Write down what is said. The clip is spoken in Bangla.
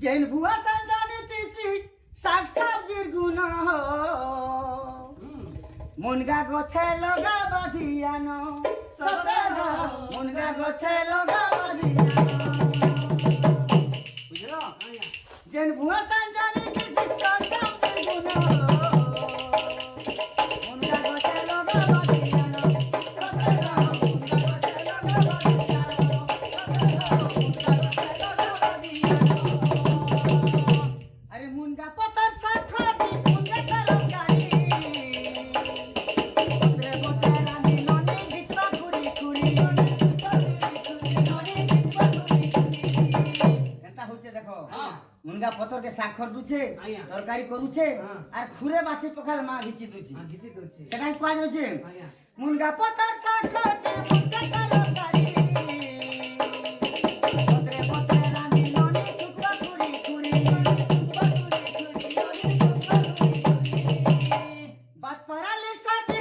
জেন ভুয়া জানিতেছি শাক সবজির গুণ মুনগা গছে লগা বাঁধিয়ানো মুনগা গছে লগা বাঁধিয়ানো বুঝলো জেন ভুয়া জানিতেছি শাক সবজির গুণ মুনগা গছে লগা বাঁধিয়ানো আরে মুনগা পাতার শাক খাবি মুনগা তরকারি বতরে বতরে রাঁধি ননি গিচবা কুড়ি কুড়ি এটা হচ্ছে দেখো মুনগা পতরকে শাক খরদুছে তরকারি করুছে আর খুরে বাসি পখাল মা ঘিচি দুছে সেটাই কোয়া যাচ্ছে মুনগা পাতার শাক খাবি মুনগা তরকারি বতরে বতরে রাঁধি ননি গিচবা কুড়ি কুড়ি বাত পারালে সাথে